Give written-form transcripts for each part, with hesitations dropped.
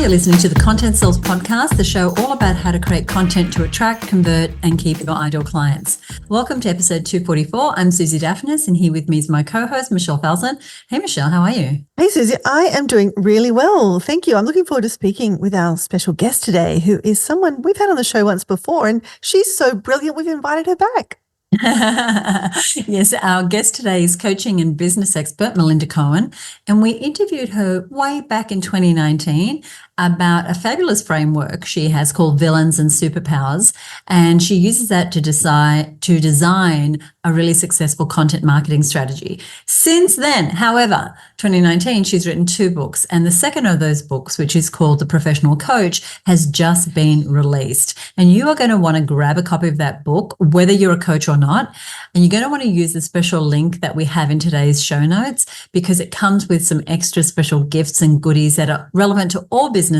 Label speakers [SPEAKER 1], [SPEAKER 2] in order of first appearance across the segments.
[SPEAKER 1] You're listening to the Content Sells podcast, the show all about how to create content to attract, convert, and keep your ideal clients. Welcome to episode 244. I'm Suzi Dafnis, and here with me is my co-host, Michelle Falzon. Hey, Michelle, how are you?
[SPEAKER 2] Hey, Suzi, I am doing really well. Thank you. I'm looking forward to speaking with our special guest today, who is someone we've had on the show once before, and she's so brilliant, we've invited her back.
[SPEAKER 1] Yes, our guest today is coaching and business expert Melinda Cohan, and we interviewed her way back in 2019 about a fabulous framework she has called Villains and Superpowers, and she uses that to design a really successful content marketing strategy. Since then, however, 2019, she's written 2 books, and the second of those books, which is called The Professional Coach, has just been released. And you are going to want to grab a copy of that book, whether you're a coach or not, and you're going to want to use the special link that we have in today's show notes, because it comes with some extra special gifts and goodies that are relevant to all businesses,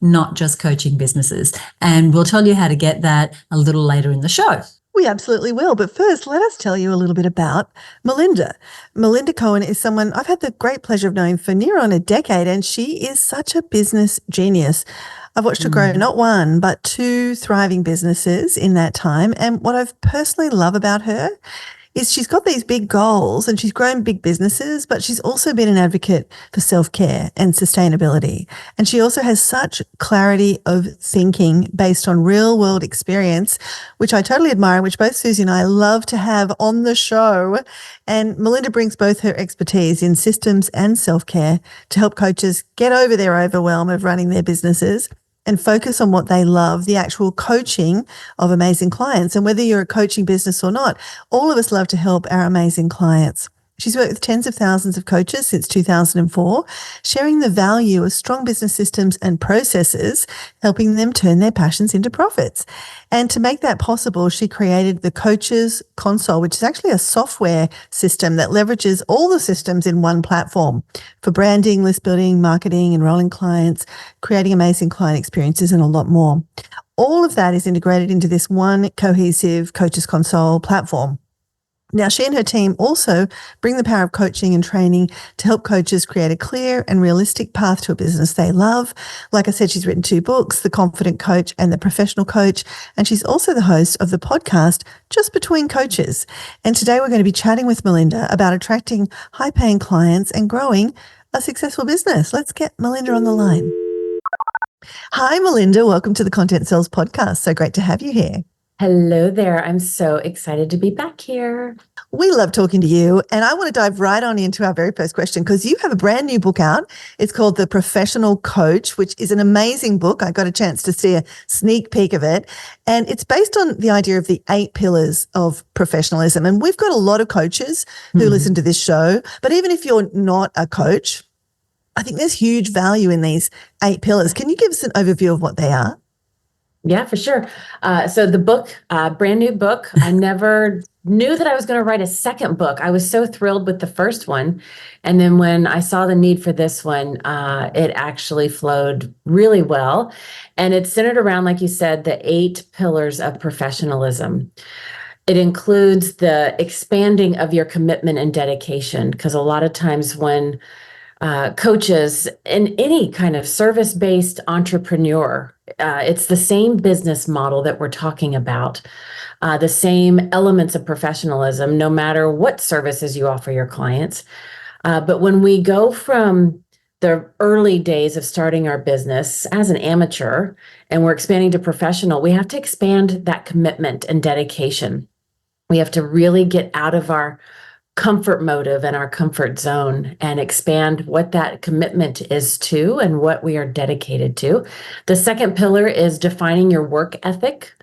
[SPEAKER 1] not just coaching businesses. And we'll tell you how to get that a little later in the show.
[SPEAKER 2] We absolutely will. But first, let us tell you a little bit about Melinda. Melinda Cohan is someone I've had the great pleasure of knowing for near on a decade, and she is such a business genius. I've watched her grow not 1, but 2 thriving businesses in that time. And what I've personally love about her is she's got these big goals and she's grown big businesses, but she's also been an advocate for self-care and sustainability. And she also has such clarity of thinking based on real world experience, which I totally admire, and which both Suzi and I love to have on the show. And Melinda brings both her expertise in systems and self-care to help coaches get over their overwhelm of running their businesses and focus on what they love, the actual coaching of amazing clients. And whether you're a coaching business or not, all of us love to help our amazing clients. She's worked with tens of thousands of coaches since 2004, sharing the value of strong business systems and processes, helping them turn their passions into profits. And to make that possible, she created the Coaches Console, which is actually a software system that leverages all the systems in one platform for branding, list building, marketing, enrolling clients, creating amazing client experiences, and a lot more. All of that is integrated into this one cohesive Coaches Console platform. Now, she and her team also bring the power of coaching and training to help coaches create a clear and realistic path to a business they love. Like I said, she's written 2 books, The Confident Coach and The Professional Coach, and she's also the host of the podcast, Just Between Coaches. And today we're going to be chatting with Melinda about attracting high-paying clients and growing a successful business. Let's get Melinda on the line. Hi, Melinda. Welcome to the Content Sells podcast. So great to have you here.
[SPEAKER 3] Hello there. I'm so excited to be back here.
[SPEAKER 2] We love talking to you. And I want to dive right on into our very first question, because you have a brand new book out. It's called The Professional Coach, which is an amazing book. I got a chance to see a sneak peek of it. And it's based on the idea of the 8 pillars of professionalism. And we've got a lot of coaches who listen to this show. But even if you're not a coach, I think there's huge value in these 8 pillars. Can you give us an overview of what they are?
[SPEAKER 3] Yeah, for sure. So the book, brand new book. I never knew that I was going to write a second book. I was so thrilled with the first one. And then when I saw the need for this one, it actually flowed really well. And it's centered around, like you said, the 8 pillars of professionalism. It includes the expanding of your commitment and dedication, because a lot of times when coaches in any kind of service-based entrepreneur, it's the same business model that we're talking about, the same elements of professionalism, no matter what services you offer your clients. But when we go from the early days of starting our business as an amateur and we're expanding to professional, we have to expand that commitment and dedication. We have to really get out of our comfort motive and our comfort zone and expand what that commitment is to and what we are dedicated to. The second pillar is defining your work ethic.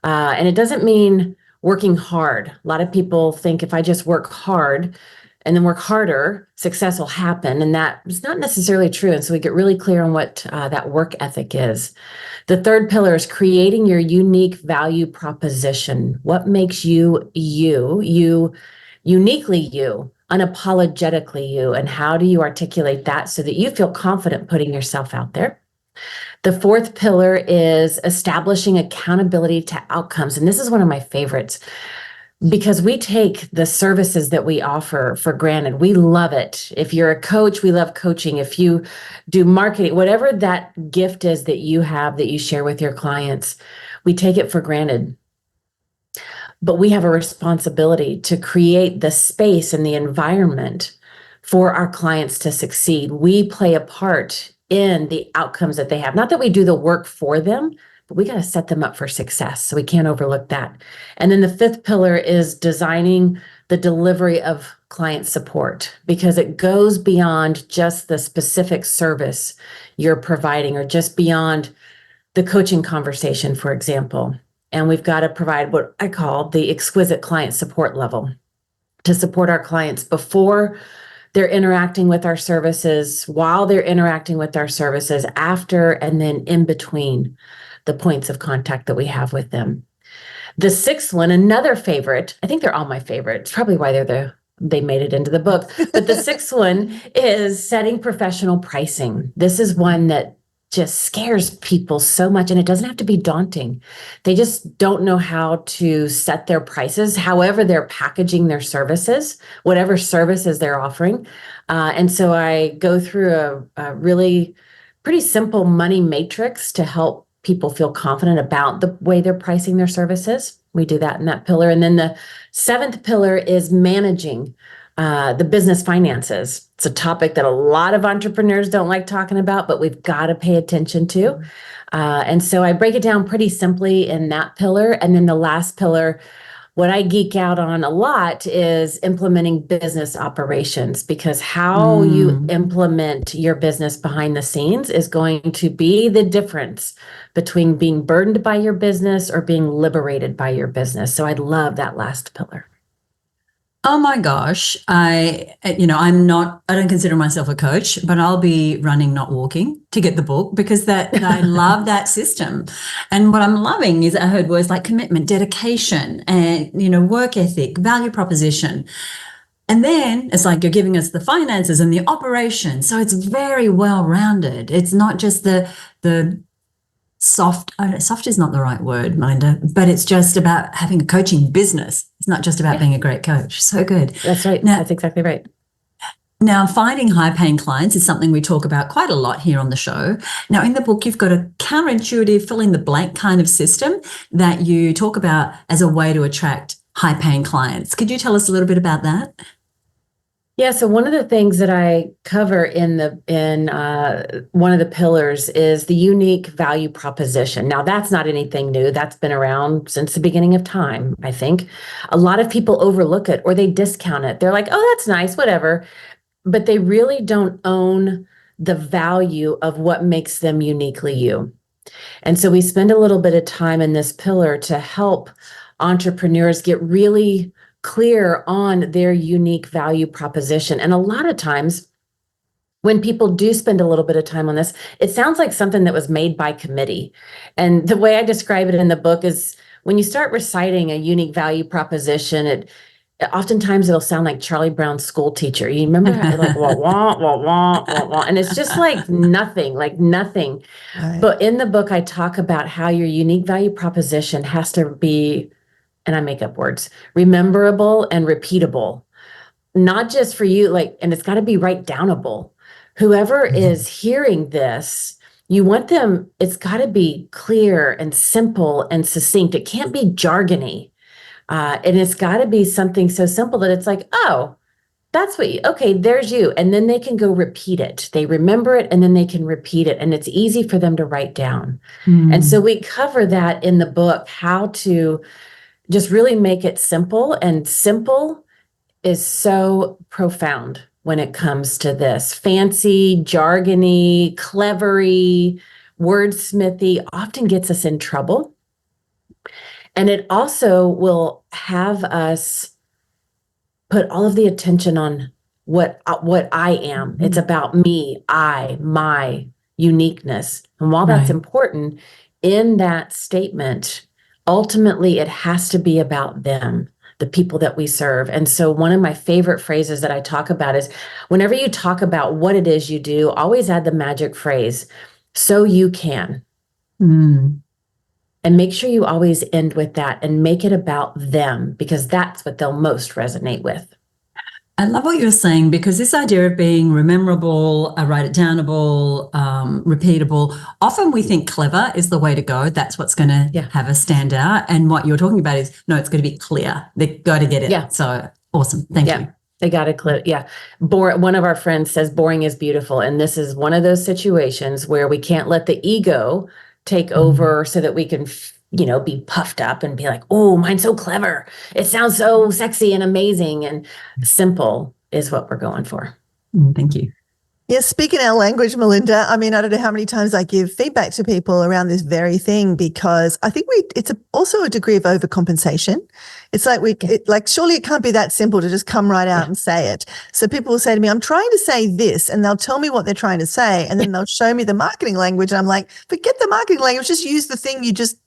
[SPEAKER 3] And it doesn't mean working hard. A lot of people think if I just work hard and then work harder, success will happen. And that is not necessarily true. And so we get really clear on what that work ethic is. The third pillar is creating your unique value proposition. What makes you, uniquely you, unapologetically you, and how do you articulate that so that you feel confident putting yourself out there? The fourth pillar is establishing accountability to outcomes. And this is one of my favorites. because we take the services that we offer for granted. We love it. If you're a coach, we love coaching. If you do marketing, whatever that gift is that you have that you share with your clients, we take it for granted. But we have a responsibility to create the space and the environment for our clients to succeed. We play a part in the outcomes that they have. Not that we do the work for them, but we got to set them up for success. So we can't overlook that. And then the fifth pillar is designing the delivery of client support, because it goes beyond just the specific service you're providing, or just beyond the coaching conversation, for example. And we've got to provide what I call the exquisite client support level, to support our clients before they're interacting with our services, while they're interacting with our services, after, and then in between the points of contact that we have with them. The sixth one, another favorite, I think they're all my favorite. It's probably why they made it into the book. But the sixth one is setting professional pricing. This is one that just scares people so much, and it doesn't have to be daunting. They just don't know how to set their prices, however they're packaging their services, whatever services they're offering. And so I go through a really pretty simple money matrix to help people feel confident about the way they're pricing their services. We do that in that pillar. And then the seventh pillar is managing the business finances. It's a topic that a lot of entrepreneurs don't like talking about, but we've got to pay attention to. And so I break it down pretty simply in that pillar. And then the last pillar, what I geek out on a lot, is implementing business operations, because how you implement your business behind the scenes is going to be the difference between being burdened by your business or being liberated by your business. So I love that last pillar.
[SPEAKER 1] Oh my gosh. I don't consider myself a coach, but I'll be running, not walking, to get the book, because I love that system. And what I'm loving is I heard words like commitment, dedication, and, work ethic, value proposition. And then it's like you're giving us the finances and the operation. So it's very well-rounded. It's not just the soft is not the right word, Melinda, but it's just about having a coaching business. It's not just about being a great coach. So good.
[SPEAKER 3] That's right. That's exactly right.
[SPEAKER 1] Now, finding high-paying clients is something we talk about quite a lot here on the show. Now, in the book, you've got a counterintuitive, fill-in-the-blank kind of system that you talk about as a way to attract high-paying clients. Could you tell us a little bit about that?
[SPEAKER 3] Yeah, so one of the things that I cover in one of the pillars is the unique value proposition. Now, that's not anything new. That's been around since the beginning of time, I think. A lot of people overlook it, or they discount it. They're like, oh, that's nice, whatever. But they really don't own the value of what makes them uniquely you. And so we spend a little bit of time in this pillar to help entrepreneurs get really clear on their unique value proposition. And a lot of times when people do spend a little bit of time on this, it sounds like something that was made by committee. And the way I describe it in the book is, when you start reciting a unique value proposition, oftentimes it'll sound like Charlie Brown's school teacher. You remember how, like, wah, wah, wah, wah, wah, wah. And it's just like nothing. Right. But in the book, I talk about how your unique value proposition has to be, and I make up words, rememberable and repeatable, not just for you, and it's got to be write downable. Whoever is hearing this, you want them, it's got to be clear and simple and succinct. It can't be jargony. And it's got to be something so simple that it's like, oh, that's okay, there's you. And then they can go repeat it. They remember it, and then they can repeat it. And it's easy for them to write down. And so we cover that in the book, how to just really make it simple. And simple is so profound when it comes to this. Fancy, jargony, clevery, wordsmithy often gets us in trouble. And it also will have us put all of the attention on what I am. It's about me, my uniqueness. And while that's important, in that statement, ultimately, it has to be about them, the people that we serve. And so one of my favorite phrases that I talk about is, whenever you talk about what it is you do, always add the magic phrase, so you can. And And make sure you always end with that and make it about them, because that's what they'll most resonate with.
[SPEAKER 1] I love what you're saying, because this idea of being rememberable, write it downable, repeatable, often we think clever is the way to go. That's what's going to have us stand out. And what you're talking about is, no, it's going to be clear. They've got to get it.
[SPEAKER 3] Yeah.
[SPEAKER 1] So awesome. Thank you.
[SPEAKER 3] They got it clear. Yeah. One of our friends says boring is beautiful. And this is one of those situations where we can't let the ego take over so that we can be puffed up and be like, oh, mine's so clever. It sounds so sexy and amazing. And simple is what we're going for.
[SPEAKER 1] Thank you.
[SPEAKER 2] Yes, speaking our language, Melinda. I mean, I don't know how many times I give feedback to people around this very thing, because I think it's also a degree of overcompensation. It's like surely it can't be that simple to just come right out and say it. So people will say to me, I'm trying to say this, and they'll tell me what they're trying to say, and then they'll show me the marketing language. And I'm like, forget the marketing language, just use the thing you just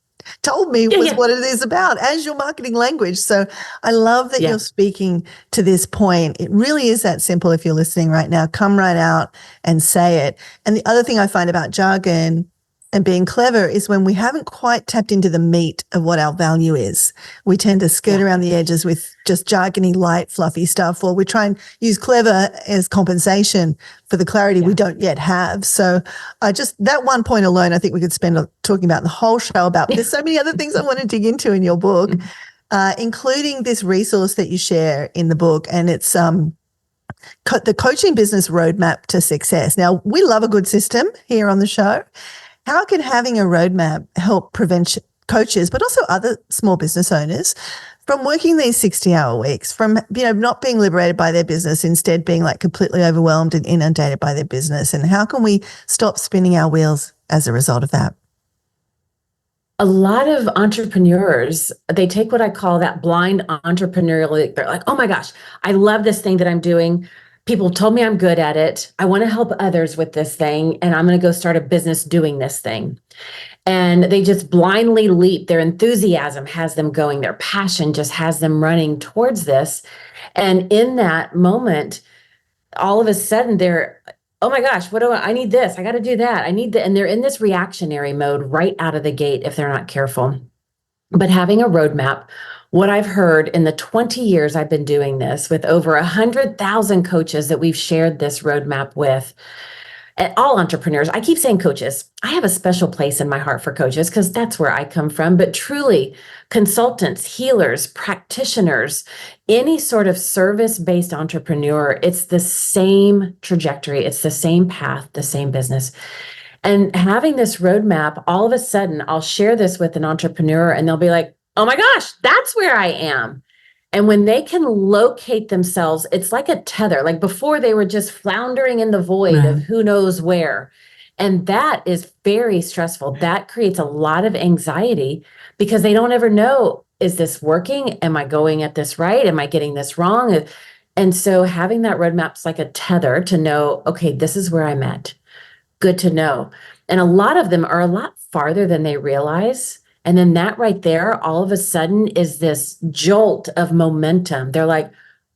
[SPEAKER 2] told me was what it is about as your marketing language. So I love that you're speaking to this point. It really is that simple. If you're listening right now, come right out and say it. And the other thing I find about jargon and being clever is when we haven't quite tapped into the meat of what our value is. We tend to skirt around the edges with just jargony, light, fluffy stuff, or we try and use clever as compensation for the clarity we don't yet have. So that one point alone, I think we could spend talking about the whole show about. There's so many other things I want to dig into in your book, including this resource that you share in the book, and it's the Coaching Business Roadmap to Success. Now, we love a good system here on the show. How can having a roadmap help prevent coaches, but also other small business owners, from working these 60-hour weeks, from not being liberated by their business, instead being like completely overwhelmed and inundated by their business? And how can we stop spinning our wheels as a result of that?
[SPEAKER 3] A lot of entrepreneurs, they take what I call that blind entrepreneurial. They're like, oh my gosh, I love this thing that I'm doing. People told me I'm good at it. I want to help others with this thing, and I'm going to go start a business doing this thing. And they just blindly leap. Their enthusiasm has them going. Their passion just has them running towards this. And in that moment, all of a sudden they're, oh my gosh, I need this. I got to do that. I need that. And they're in this reactionary mode right out of the gate if they're not careful. But having a roadmap, what I've heard in the 20 years I've been doing this with over 100,000 coaches that we've shared this roadmap with, and all entrepreneurs, I keep saying coaches. I have a special place in my heart for coaches because that's where I come from. But truly, consultants, healers, practitioners, any sort of service-based entrepreneur, it's the same trajectory. It's the same path, the same business. And having this roadmap, all of a sudden, I'll share this with an entrepreneur and they'll be like, oh my gosh, that's where I am. And when they can locate themselves, it's like a tether. Like before, they were just floundering in the void of who knows where. And that is very stressful. That creates a lot of anxiety because they don't ever know, is this working? Am I going at this right? Am I getting this wrong? And so having that roadmap's like a tether to know, okay, this is where I'm at. Good to know. And a lot of them are a lot farther than they realize. And then that right there, all of a sudden is this jolt of momentum. They're like,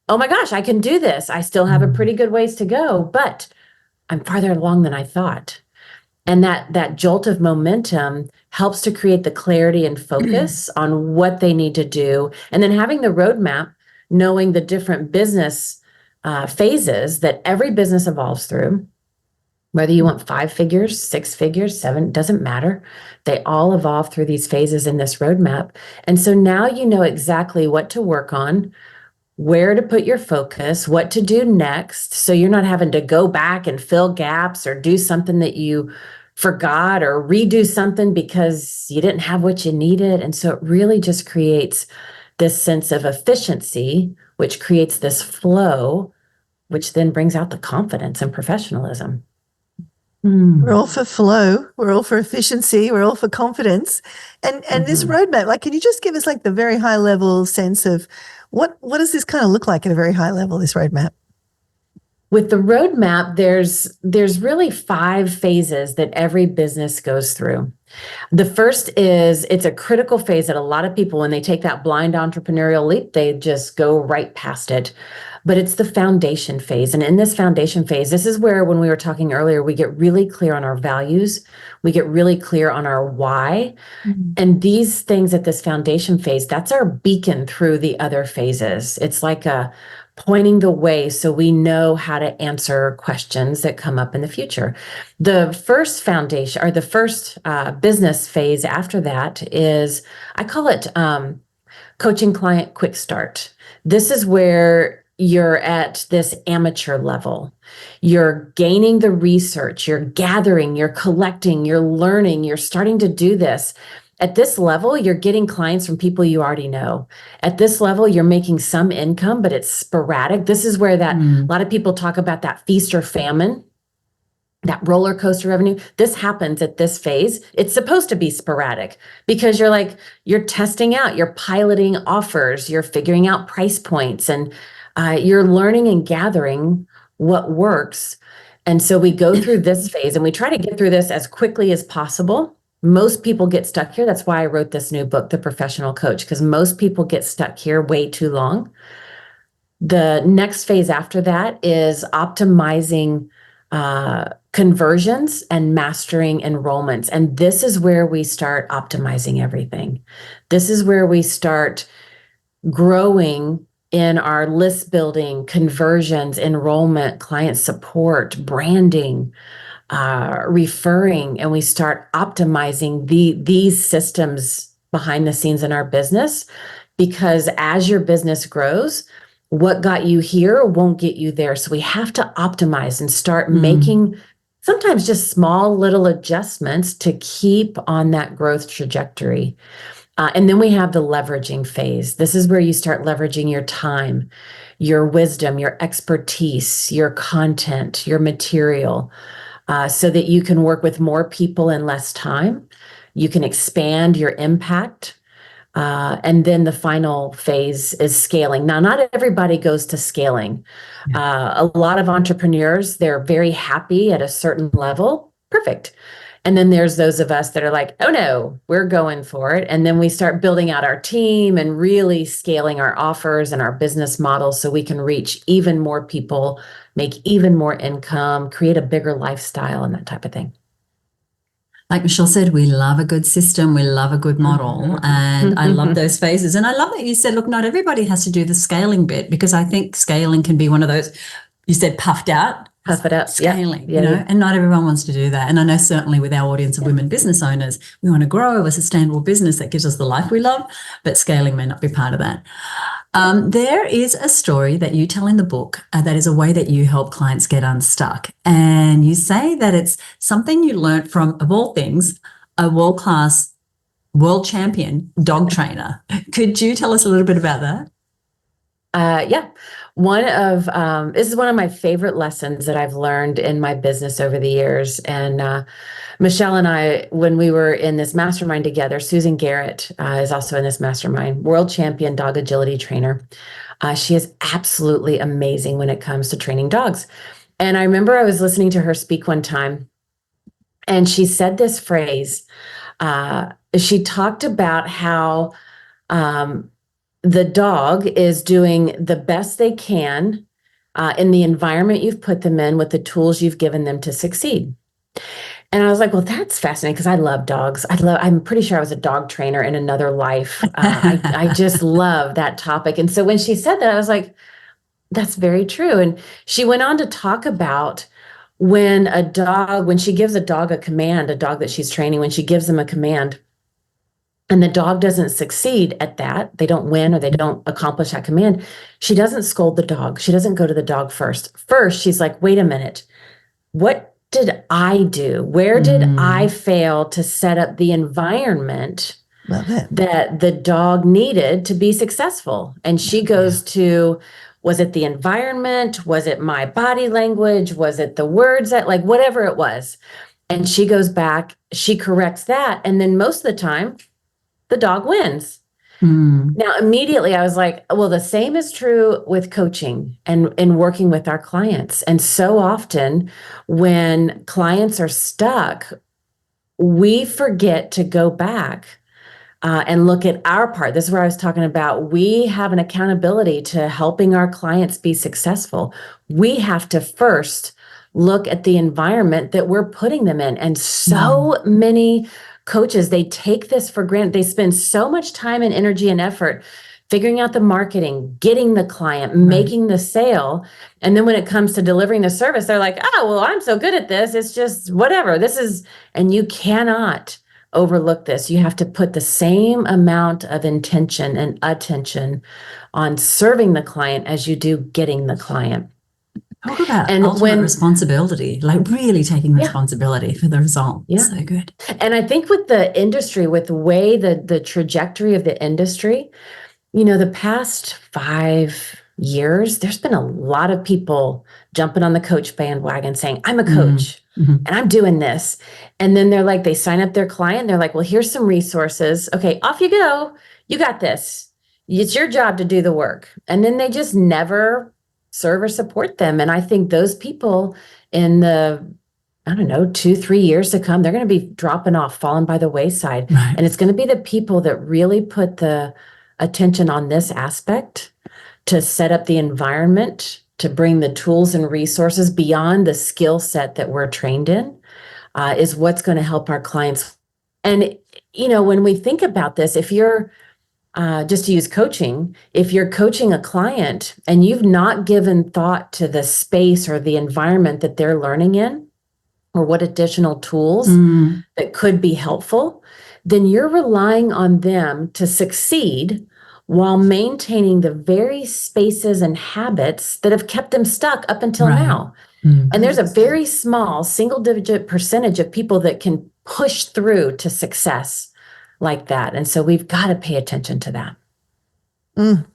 [SPEAKER 3] oh my gosh, I can do this. I still have a pretty good ways to go, but I'm farther along than I thought. And that jolt of momentum helps to create the clarity and focus on what they need to do. And then having the roadmap, knowing the different business phases that every business evolves through. Whether you want 5 figures, 6 figures, 7, doesn't matter. They all evolve through these phases in this roadmap. And so now you know exactly what to work on, where to put your focus, what to do next. So you're not having to go back and fill gaps or do something that you forgot or redo something because you didn't have what you needed. And so it really just creates this sense of efficiency, which creates this flow, which then brings out the confidence and professionalism.
[SPEAKER 2] We're all for flow. We're all for efficiency. We're all for confidence. And this roadmap, like, can you just give us like the very high level sense of what does this kind of look like at a very high level, this roadmap?
[SPEAKER 3] With the roadmap, there's really 5 phases that every business goes through. The first is, it's a critical phase that a lot of people, when they take that blind entrepreneurial leap, they just go right past it. but it's the foundation phase. And in this foundation phase, this is where, when we were talking earlier, we get really clear on our values. We get really clear on our why. And these things at this foundation phase, that's our beacon through the other phases. It's like a pointing the way so we know how to answer questions that come up in the future. The first foundation, or the first business phase after that, is, I call it coaching client quick start. This is where you're at this amateur level. You're gaining the research, you're gathering, you're collecting, you're learning, you're starting to do this. At this level, you're getting clients from people you already know. At this level, you're making some income, but it's sporadic. This is where that a lot of people talk about that feast or famine, that roller coaster revenue. This happens at this phase. It's supposed to be sporadic because you're testing out, you're piloting offers, you're figuring out price points, and you're learning and gathering what works. And so we go through this phase, and we try to get through this as quickly as possible. Most people get stuck here. That's why I wrote this new book, The Professional Coach, because most people get stuck here way too long. The next phase after that is optimizing conversions and mastering enrollments. And this is where we start optimizing everything. This is where we start growing in our list building, conversions, enrollment, client support, branding, referring, and we start optimizing these systems behind the scenes in our business. Because as your business grows, what got you here won't get you there. So we have to optimize and start making sometimes just small little adjustments to keep on that growth trajectory. And then we have the leveraging phase. This is where you start leveraging your time, your wisdom, your expertise, your content, your material, so that you can work with more people in less time. You can expand your impact. And then the final phase is scaling. Now, not everybody goes to scaling. A lot of entrepreneurs, they're very happy at a certain level. Perfect. And then there's those of us that are like, oh no, we're going for it. And then we start building out our team and really scaling our offers and our business models so we can reach even more people, make even more income, create a bigger lifestyle, and that type of thing.
[SPEAKER 1] Like Michelle said, we love a good system. We love a good model. And I love those phases. And I love that you said, look, not everybody has to do the scaling bit, because I think scaling can be one of those, you said puffed out.
[SPEAKER 3] Puff it up.
[SPEAKER 1] Scaling, and not everyone wants to do that. And I know certainly with our audience of women business owners, we want to grow a sustainable business that gives us the life we love, but scaling may not be part of that. There is a story that you tell in the book that is a way that you help clients get unstuck. And you say that it's something you learned from, of all things, a world-class, world champion dog trainer. Could you tell us a little bit about that?
[SPEAKER 3] Yeah. This is one of my favorite lessons that I've learned in my business over the years. And Michelle and I, when we were in this mastermind together, Susan Garrett is also in this mastermind, world champion dog agility trainer. She is absolutely amazing when it comes to training dogs. And I remember I was listening to her speak one time, and she said this phrase. She talked about how the dog is doing the best they can in the environment you've put them in with the tools you've given them to succeed. And I was like, well, that's fascinating, because I love dogs. I'm pretty sure I was a dog trainer in another life. I just love that topic. And so when she said that, I was like, that's very true. And she went on to talk about when she gives a dog a command, a dog that she's training, when she gives them a command, and the dog doesn't succeed at that, they don't win or they don't accomplish that command, she doesn't scold the dog. She doesn't go to the dog first. First, she's like, wait a minute, what did I do? Where did I fail to set up the environment that the dog needed to be successful? And she goes to, was it the environment? Was it my body language? Was it the words that, like, whatever it was? And she goes back, she corrects that. And then most of the time, the dog wins. Now, immediately I was like, well, the same is true with coaching and working with our clients. And so often when clients are stuck, we forget to go back and look at our part. This is where I was talking about. We have an accountability to helping our clients be successful. We have to first look at the environment that we're putting them in. And so many coaches, they take this for granted. They spend so much time and energy and effort figuring out the marketing, getting the client, making the sale. And then when it comes to delivering the service, they're like, oh, well, I'm so good at this. It's just whatever. And you cannot overlook this. You have to put the same amount of intention and attention on serving the client as you do getting the client.
[SPEAKER 1] Talk about ultimate responsibility, like really taking responsibility for the result. Yeah. So good.
[SPEAKER 3] And I think with the industry, with the way the trajectory of the industry, the past 5 years, there's been a lot of people jumping on the coach bandwagon saying, I'm a coach and I'm doing this. And then they're like, they sign up their client. They're like, well, here's some resources. Okay, off you go. You got this. It's your job to do the work. And then they just never serve or support them. And I think those people in the 2-3 years to come, they're going to be dropping off, falling by the wayside.
[SPEAKER 1] Right.
[SPEAKER 3] And it's going to be the people that really put the attention on this aspect to set up the environment, to bring the tools and resources beyond the skill set that we're trained in, is what's going to help our clients. And, when we think about this, if you're just to use coaching, if you're coaching a client and you've not given thought to the space or the environment that they're learning in, or what additional tools that could be helpful, then you're relying on them to succeed while maintaining the very spaces and habits that have kept them stuck up until now. And there's a very small single-digit percentage of people that can push through to success like that. And so we've got to pay attention to that.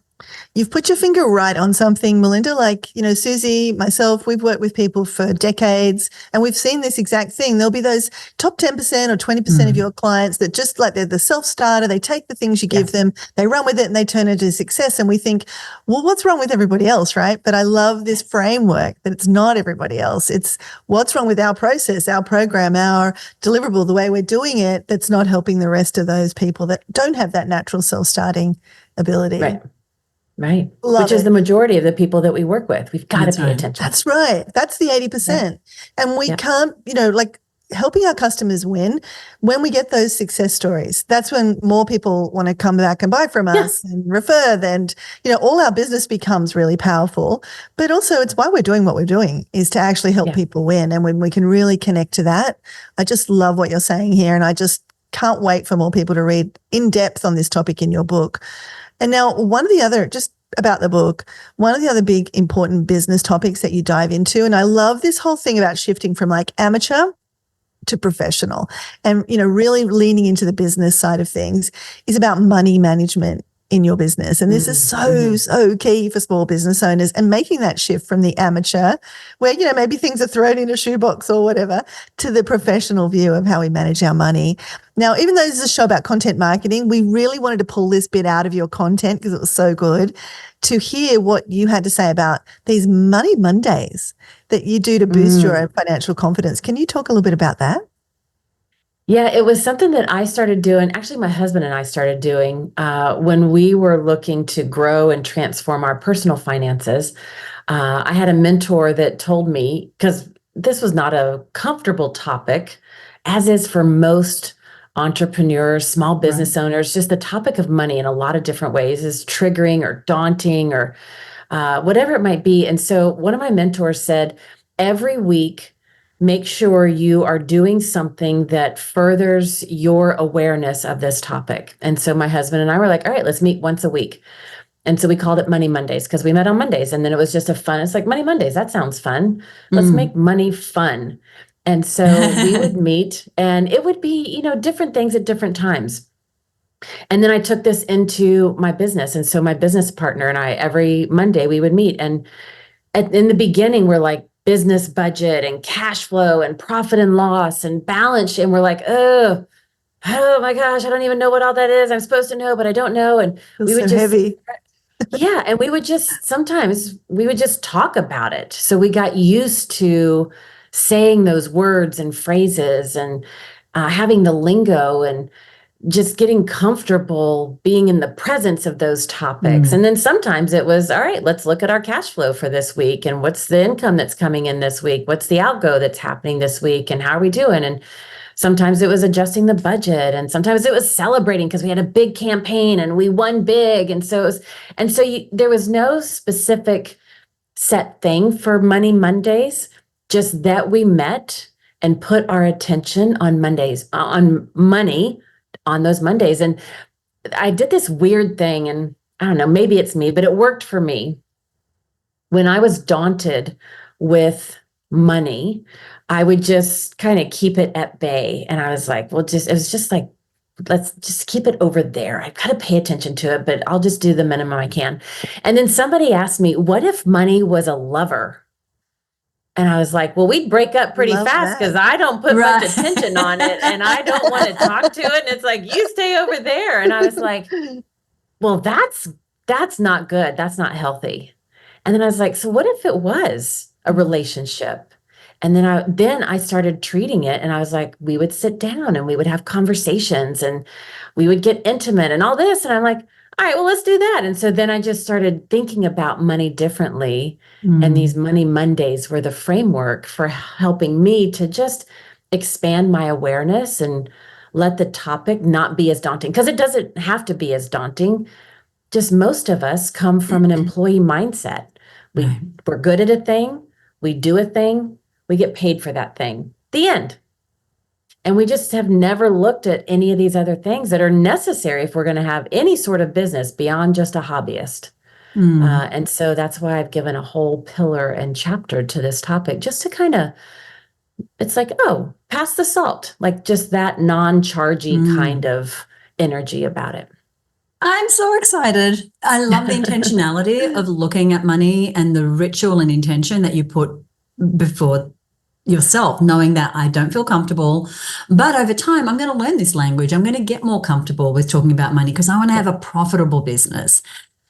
[SPEAKER 2] You've put your finger right on something, Melinda. Like, Suzi, myself, we've worked with people for decades and we've seen this exact thing. There'll be those top 10% or 20% of your clients that just like they're the self-starter. They take the things you give them, they run with it and they turn it into success. And we think, well, what's wrong with everybody else, right? But I love this framework that it's not everybody else. It's what's wrong with our process, our program, our deliverable, the way we're doing it, that's not helping the rest of those people that don't have that natural self-starting ability.
[SPEAKER 3] Right.
[SPEAKER 2] Love
[SPEAKER 3] Which is
[SPEAKER 2] it.
[SPEAKER 3] the majority of the people that we work with. We've got to pay attention.
[SPEAKER 2] That's right. That's the 80%. And we can't, like helping our customers win when we get those success stories. That's when more people want to come back and buy from us and refer. And, all our business becomes really powerful. But also it's why we're doing what we're doing is to actually help people win. And when we can really connect to that, I just love what you're saying here. And I just can't wait for more people to read in depth on this topic in your book. And now just about the book, one of the other big important business topics that you dive into, and I love this whole thing about shifting from like amateur to professional and, really leaning into the business side of things, is about money management in your business. And this is so key for small business owners, and making that shift from the amateur where, maybe things are thrown in a shoebox or whatever, to the professional view of how we manage our money. Now, even though this is a show about content marketing, we really wanted to pull this bit out of your content because it was so good to hear what you had to say about these Money Mondays that you do to boost your own financial confidence. Can you talk a little bit about that?
[SPEAKER 3] Yeah, it was something that I started doing. Actually, my husband and I started doing when we were looking to grow and transform our personal finances. I had a mentor that told me, because this was not a comfortable topic, as is for most entrepreneurs, small business owners, just the topic of money in a lot of different ways is triggering or daunting or whatever it might be. And so one of my mentors said, every week, make sure you are doing something that furthers your awareness of this topic. And so my husband and I were like, all right, let's meet once a week. And so we called it Money Mondays because we met on Mondays. And then it was just it's like Money Mondays. That sounds fun. Let's make money fun. And so we would meet and it would be, different things at different times. And then I took this into my business. And so my business partner and I, every Monday we would meet. And in the beginning, we're like, business budget and cash flow and profit and loss and balance sheet. And we're like, oh my gosh, I don't even know what all that is. I'm supposed to know, but I don't know. And we would just
[SPEAKER 2] heavy.
[SPEAKER 3] and we would sometimes we would just talk about it. So we got used to saying those words and phrases and having the lingo. And just getting comfortable being in the presence of those topics. And then sometimes it was, all right, let's look at our cash flow for this week. And what's the income that's coming in this week? What's the outgo that's happening this week? And how are we doing? And sometimes it was adjusting the budget. And sometimes it was celebrating because we had a big campaign and we won big. And so, there was no specific set thing for Money Mondays, just that we met and put our attention on Mondays, on money, on those Mondays. And I did this weird thing, and I don't know, maybe it's me, but it worked for me. When I was daunted with money, I would just kind of keep it at bay. And I was like, it was just like, let's just keep it over there. I've got to pay attention to it, but I'll just do the minimum I can. And then somebody asked me, what if money was a lover? And I was like, well, we'd break up pretty fast because I don't put much attention on it and I don't want to talk to it. And it's like, you stay over there. And I was like, well, that's not good. That's not healthy. And then I was like, so what if it was a relationship? And then I started treating it, and I was like, we would sit down and we would have conversations and we would get intimate and all this. And I'm like, all right, well, let's do that. And so then I just started thinking about money differently. And these Money Mondays were the framework for helping me to just expand my awareness and let the topic not be as daunting, because it doesn't have to be as daunting. Just most of us come from an employee mindset. We're good at a thing. We do a thing. We get paid for that thing. The end. And we just have never looked at any of these other things that are necessary if we're going to have any sort of business beyond just a hobbyist. And so that's why I've given a whole pillar and chapter to this topic, just to kind of, it's like, oh, pass the salt, like just that non-chargy kind of energy about it.
[SPEAKER 1] I'm so excited. I love the intentionality of looking at money and the ritual and intention that you put before yourself, knowing that I don't feel comfortable, but over time, I'm going to learn this language. I'm going to get more comfortable with talking about money because I want to have a profitable business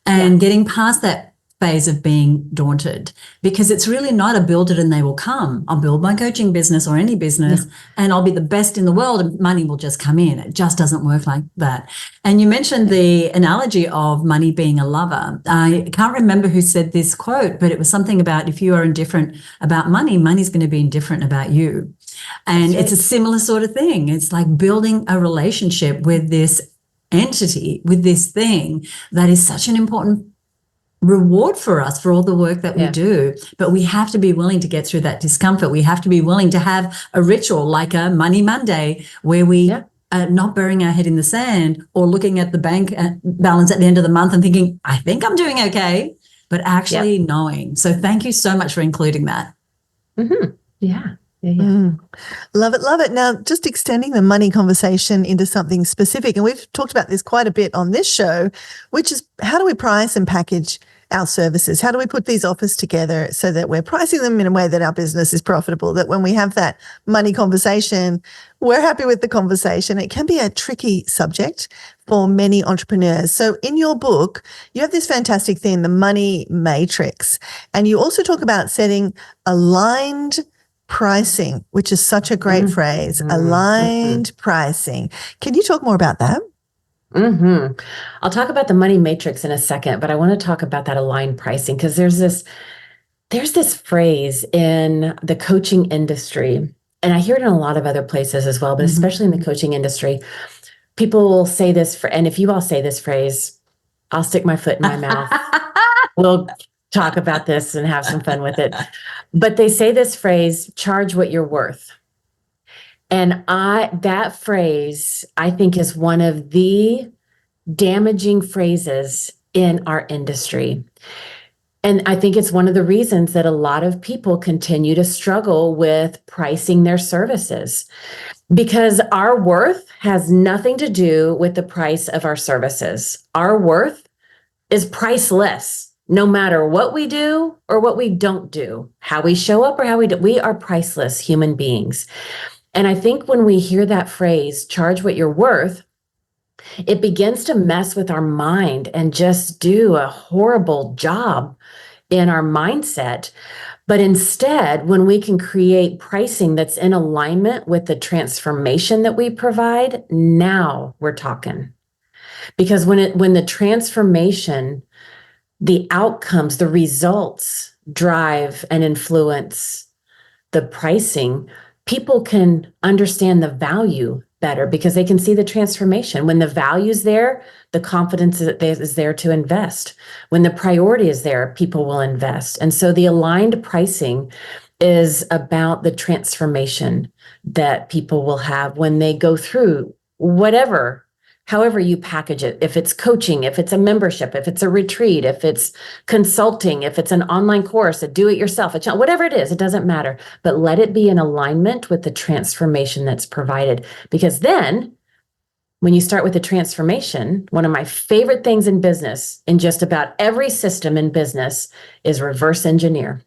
[SPEAKER 1] and getting past that phase of being daunted, because it's really not a build it and they will come. I'll build my coaching business or any business and I'll be the best in the world and money will just come in. It just doesn't work like that. And you mentioned the analogy of money being a lover. I can't remember who said this quote, but it was something about if you are indifferent about money, money's going to be indifferent about you. And it's a similar sort of thing. It's like building a relationship with this entity, with this thing that is such an important reward for us for all the work that we do. But we have to be willing to get through that discomfort. We have to be willing to have a ritual like a Money Monday where we are not burying our head in the sand or looking at the bank balance at the end of the month and thinking, I think I'm doing okay, but actually knowing. So thank you so much for including that.
[SPEAKER 2] Love it, love it. Now, just extending the money conversation into something specific, and we've talked about this quite a bit on this show, which is how do we price and package our services? How do we put these offers together so that we're pricing them in a way that our business is profitable, that when we have that money conversation, we're happy with the conversation. It can be a tricky subject for many entrepreneurs. So in your book, you have this fantastic theme, the money matrix, and you also talk about setting aligned pricing, which is such a great phrase, aligned pricing. Can you talk more about that?
[SPEAKER 3] I'll talk about the money matrix in a second, but I want to talk about that aligned pricing because there's this phrase in the coaching industry, and I hear it in a lot of other places as well, but especially in the coaching industry. People will say this, and if you all say this phrase, I'll stick my foot in my mouth. We'll talk about this and have some fun with it. But they say this phrase, charge what you're worth. And that phrase, I think, is one of the damaging phrases in our industry. And I think it's one of the reasons that a lot of people continue to struggle with pricing their services, because our worth has nothing to do with the price of our services. Our worth is priceless. No matter what we do or what we don't do, how we show up or how we do, we are priceless human beings. And I think when we hear that phrase, charge what you're worth, it begins to mess with our mind and just do a horrible job in our mindset. But instead, when we can create pricing that's in alignment with the transformation that we provide, now we're talking. Because when the transformation, the outcomes, the results drive and influence the pricing, people can understand the value better because they can see the transformation. When the value's there, the confidence is there to invest. When the priority is there, people will invest. And so the aligned pricing is about the transformation that people will have when they go through whatever, however you package it. If it's coaching, if it's a membership, if it's a retreat, if it's consulting, if it's an online course, a do-it-yourself, whatever it is, it doesn't matter. But let it be in alignment with the transformation that's provided. Because then, when you start with the transformation, one of my favorite things in business, in just about every system in business, is reverse engineer.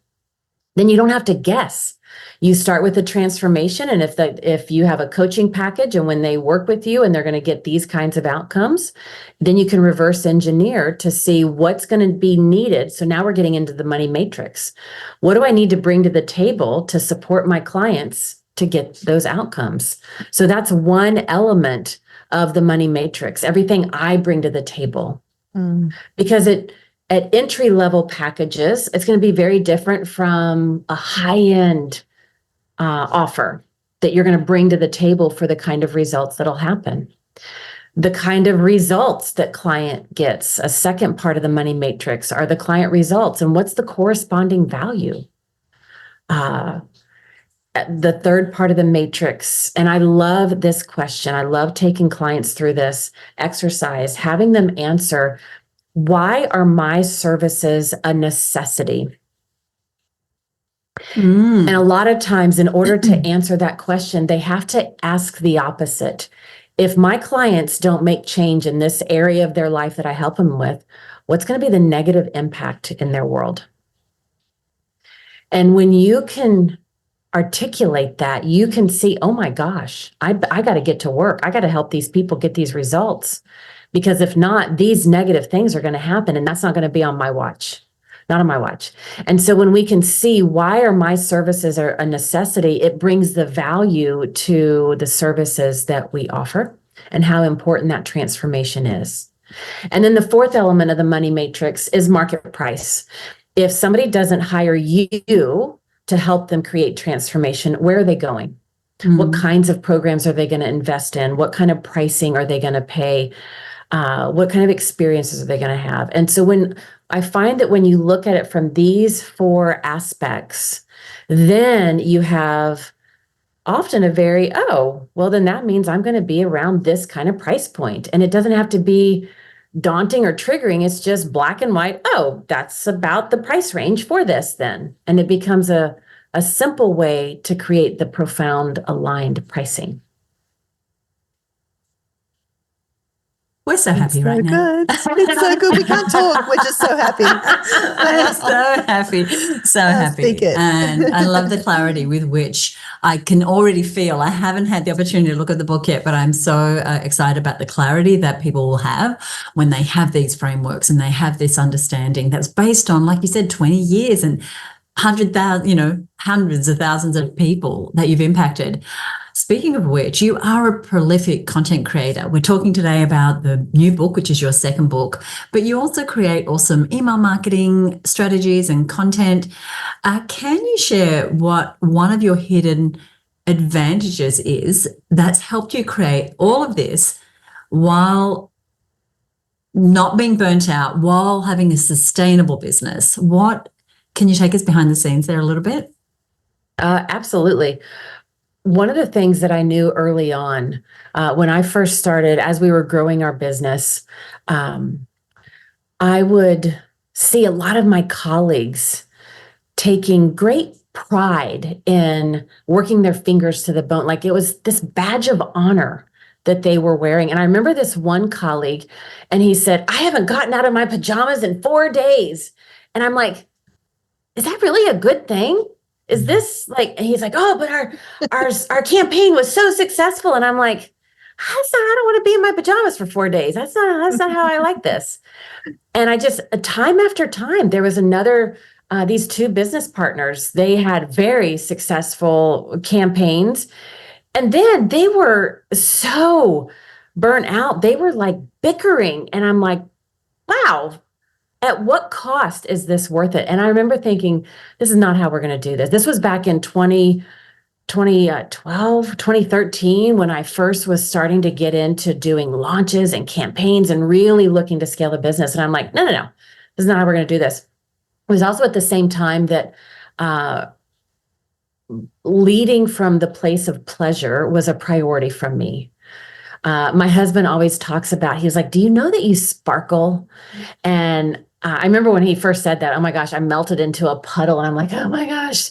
[SPEAKER 3] Then you don't have to guess. You start with the transformation, and if you have a coaching package and when they work with you and they're going to get these kinds of outcomes, then you can reverse engineer to see what's going to be needed. So now we're getting into the money matrix. What do I need to bring to the table to support my clients to get those outcomes? So that's one element of the money matrix, everything I bring to the table. Because at entry-level packages, it's going to be very different from a high-end offer that you're going to bring to the table for the kind of results that'll happen. The kind of results that client gets, a second part of the money matrix, are the client results, and what's the corresponding value? The third part of the matrix, and I love this question. I love taking clients through this exercise, having them answer, why are my services a necessity? And a lot of times, in order to answer that question, they have to ask the opposite. If my clients don't make change in this area of their life that I help them with, what's going to be the negative impact in their world? And when you can articulate that, you can see, oh my gosh, I got to get to work. I got to help these people get these results. Because if not, these negative things are going to happen, and that's not going to be on my watch. Not on my watch. And so when we can see why are my services are a necessity, it brings the value to the services that we offer and how important that transformation is. And then the fourth element of the money matrix is market price. If somebody doesn't hire you to help them create transformation, where are they going? What kinds of programs are they going to invest in? What kind of pricing are they going to pay? What kind of experiences are they going to have? And so when I find that when you look at it from these four aspects, then you have often a very, then that means I'm going to be around this kind of price point. And it doesn't have to be daunting or triggering. It's just black and white. Oh, that's about the price range for this then. And it becomes a simple way to create the profound aligned pricing.
[SPEAKER 1] We're so happy right now.
[SPEAKER 2] Good. It's so good. We can't talk. We're just so happy.
[SPEAKER 1] We're so happy. So happy.
[SPEAKER 2] Speak it.
[SPEAKER 1] And I love the clarity with which I can already feel. I haven't had the opportunity to look at the book yet, but I'm so excited about the clarity that people will have when they have these frameworks and they have this understanding that's based on, like you said, 20 years and 100,000, hundreds of thousands of people that you've impacted. Speaking of which, you are a prolific content creator. We're talking today about the new book, which is your second book, but you also create awesome email marketing strategies and content. Can you share what one of your hidden advantages is that's helped you create all of this while not being burnt out, while having a sustainable business? Can you take us behind the scenes there a little bit?
[SPEAKER 3] Absolutely. One of the things that I knew early on, when I first started, as we were growing our business, I would see a lot of my colleagues taking great pride in working their fingers to the bone. Like it was this badge of honor that they were wearing. And I remember this one colleague, and he said, I haven't gotten out of my pajamas in 4 days. And I'm like, is that really a good thing? Is this like, and he's like, oh, but our campaign was so successful. And I'm like, I don't want to be in my pajamas for 4 days. That's not how I like this. And I just, time after time, there was another these two business partners. They had very successful campaigns. And then they were so burnt out. They were like bickering. And I'm like, wow, at what cost is this worth it? And I remember thinking, this is not how we're going to do this. This was back in 2012, 2013, when I first was starting to get into doing launches and campaigns and really looking to scale the business. And I'm like, no, this is not how we're going to do this. It was also at the same time that leading from the place of pleasure was a priority from me. My husband always talks about, he was like, do you know that you sparkle? And I remember when he first said that, oh my gosh, I melted into a puddle. And I'm like, oh my gosh,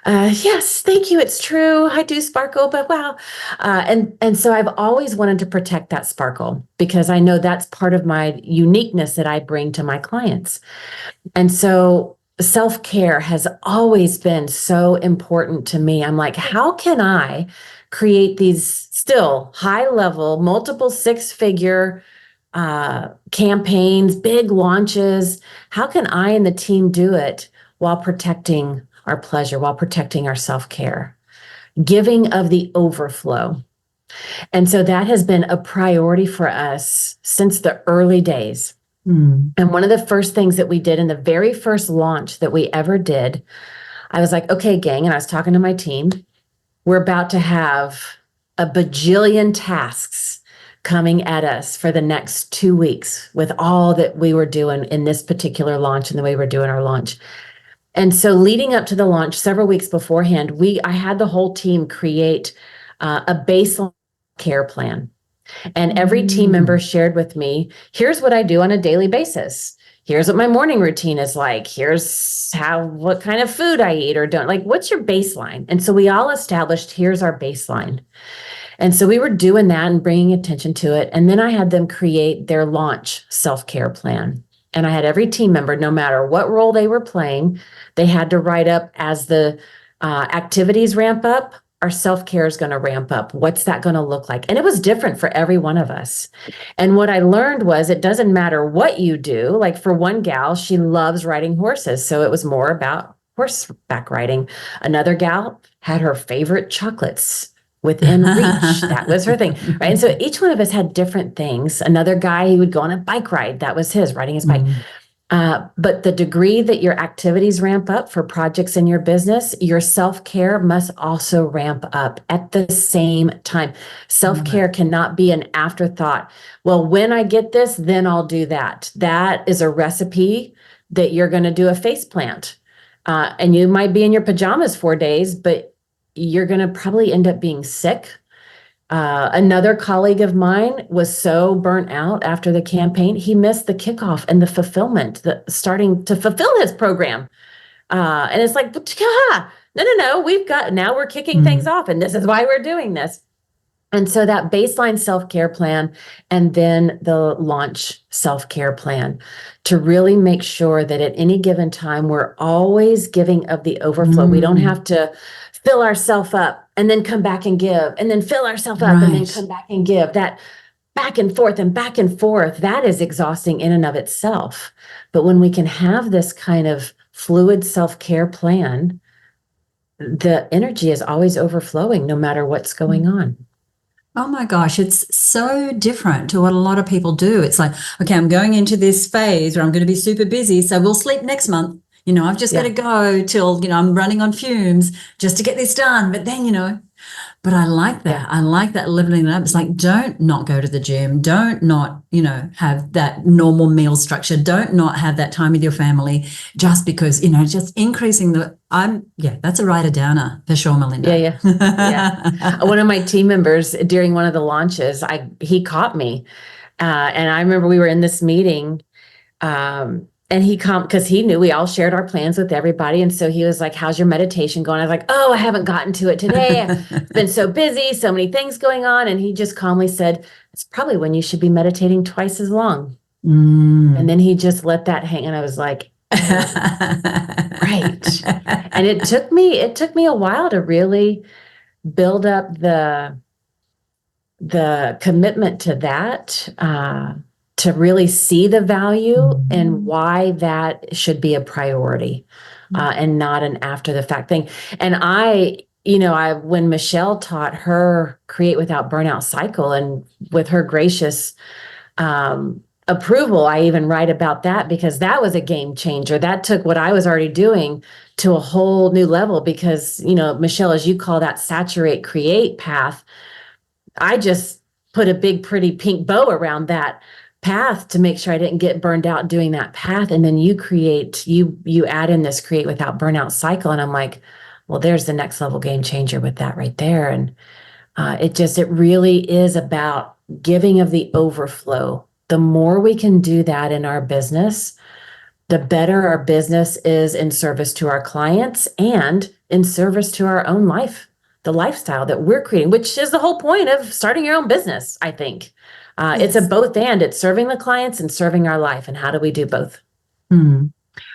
[SPEAKER 3] yes, thank you. It's true. I do sparkle, but wow. And so I've always wanted to protect that sparkle because I know that's part of my uniqueness that I bring to my clients. And so self-care has always been so important to me. I'm like, how can I create these still high-level, multiple six-figure campaigns, big launches? How can I and the team do it while protecting our pleasure, while protecting our self-care, giving of the overflow? And so that has been a priority for us since the early days. And one of the first things that we did in the very first launch that we ever did, I was like, okay, gang, and I was talking to my team, we're about to have a bajillion tasks coming at us for the next 2 weeks with all that we were doing in this particular launch and the way we're doing our launch. And so leading up to the launch, several weeks beforehand, I had the whole team create a baseline care plan. And every team member shared with me, here's what I do on a daily basis. Here's what my morning routine is like. Here's what kind of food I eat or don't. Like, what's your baseline? And so we all established, here's our baseline. And so we were doing that and bringing attention to it. And then I had them create their launch self-care plan. And I had every team member, no matter what role they were playing, they had to write up as the activities ramp up, our self-care is going to ramp up. What's that going to look like? And it was different for every one of us. And what I learned was it doesn't matter what you do. Like for one gal, she loves riding horses. So it was more about horseback riding. Another gal had her favorite chocolates within reach. That was her thing, right? And so each one of us had different things. Another guy, he would go on a bike ride. That was his, riding his bike. But the degree that your activities ramp up for projects in your business, your self-care must also ramp up at the same time. Self-care cannot be an afterthought. Well, when I get this, then I'll do that. That is a recipe that you're going to do a face plant. And you might be in your pajamas 4 days, but you're going to probably end up being sick. Another colleague of mine was so burnt out after the campaign, he missed the kickoff and the fulfillment, starting to fulfill his program. And it's like, no, now we're kicking things off, and this is why we're doing this. And so that baseline self-care plan and then the launch self-care plan to really make sure that at any given time, we're always giving of the overflow. We don't have to fill ourselves up and then come back and give, and then fill ourselves up and then come back and give. That back and forth, that is exhausting in and of itself. But when we can have this kind of fluid self-care plan, the energy is always overflowing no matter what's going on.
[SPEAKER 1] Oh my gosh, it's so different to what a lot of people do. It's like, okay, I'm going into this phase where I'm going to be super busy, so we'll sleep next month. I've just got to go till, I'm running on fumes just to get this done. But then, but I like that. I like that leveling it up. It's like, don't not go to the gym. Don't not, have that normal meal structure. Don't not have that time with your family just because, just increasing that's a writer downer for sure, Melinda.
[SPEAKER 3] Yeah. One of my team members during one of the launches, he caught me. And I remember we were in this meeting, and because he knew we all shared our plans with everybody. And so he was like, how's your meditation going? I was like, oh, I haven't gotten to it today. I've been so busy, so many things going on. And he just calmly said, it's probably when you should be meditating twice as long. And then he just let that hang. And I was like, right. And it took me a while to really build up the commitment to that, to really see the value and why that should be a priority. and not an after the fact thing. And when Michelle taught her Create Without Burnout cycle, and with her gracious approval, I even write about that, because that was a game changer. That took what I was already doing to a whole new level, because, Michelle, as you call that saturate, create path, I just put a big, pretty pink bow around that path to make sure I didn't get burned out doing that path. And then you add in this Create Without Burnout cycle. And I'm like, well, there's the next level game changer with that right there. And it really is about giving of the overflow. The more we can do that in our business, the better our business is in service to our clients and in service to our own life, the lifestyle that we're creating, which is the whole point of starting your own business, I think. It's a both and. It's serving the clients and serving our life. And how do we do both?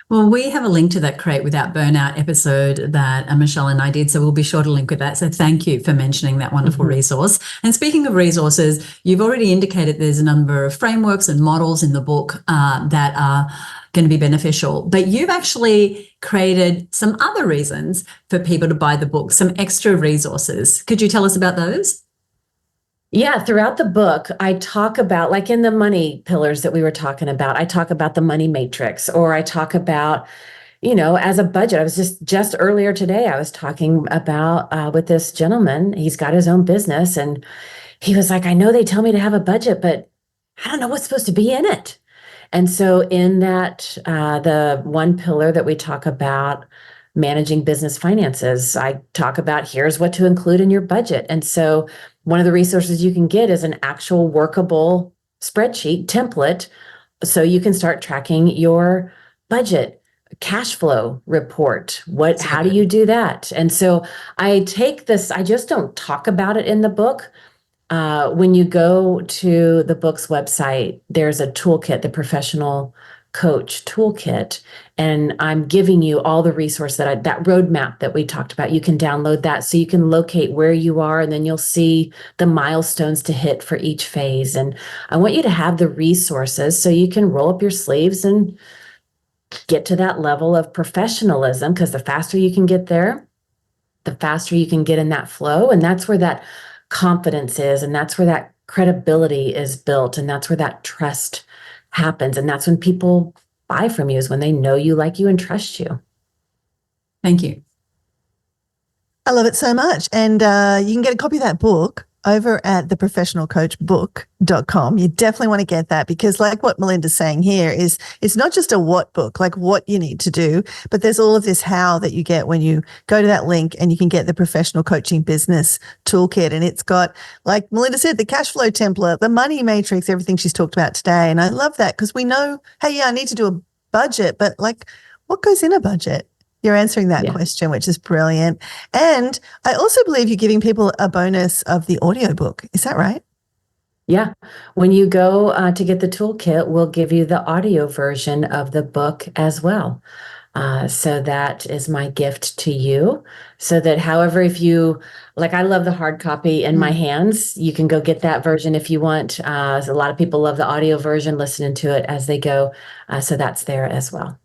[SPEAKER 1] Well, we have a link to that Create Without Burnout episode that Michelle and I did, so we'll be sure to link with that. So thank you for mentioning that wonderful resource. And speaking of resources, you've already indicated there's a number of frameworks and models in the book that are going to be beneficial, but you've actually created some other reasons for people to buy the book, some extra resources. Could you tell us about those?
[SPEAKER 3] Yeah, throughout the book, I talk about, like in the money pillars that we were talking about, I talk about the money matrix, or I talk about, as a budget. I was just earlier today, I was talking about with this gentleman. He's got his own business, and he was like, I know they tell me to have a budget, but I don't know what's supposed to be in it. And so in that, the one pillar that we talk about, managing business finances, I talk about here's what to include in your budget. And so one of the resources you can get is an actual workable spreadsheet template, so you can start tracking your budget, cash flow report. How do you do that? And so I take this, I just don't talk about it in the book. When you go to the book's website, there's a toolkit, the Professional Coach Toolkit, and I'm giving you all the resource that roadmap that we talked about. You can download that so you can locate where you are, and then you'll see the milestones to hit for each phase. And I want you to have the resources so you can roll up your sleeves and get to that level of professionalism, because the faster you can get there, the faster you can get in that flow. And that's where that confidence is, and that's where that credibility is built, and that's where that trust happens. And that's when people buy from you, is when they know you, like you, and trust you.
[SPEAKER 1] Thank you.
[SPEAKER 2] I love it so much. And you can get a copy of that book over at theprofessionalcoachbook.com. You definitely want to get that, because like what Melinda's saying here is it's not just a what book, like what you need to do, but there's all of this how that you get when you go to that link, and you can get the Professional Coaching Business Toolkit. And it's got, like Melinda said, the cash flow template, the money matrix, everything she's talked about today. And I love that, because we know, hey, yeah, I need to do a budget, but like what goes in a budget? You're answering that question, which is brilliant. And I also believe you're giving people a bonus of the audiobook. Is that right?
[SPEAKER 3] Yeah. When you go to get the toolkit, we'll give you the audio version of the book as well. So that is my gift to you. So that however, if you, like, I love the hard copy in my hands, you can go get that version if you want. A lot of people love the audio version, listening to it as they go. So that's there as well.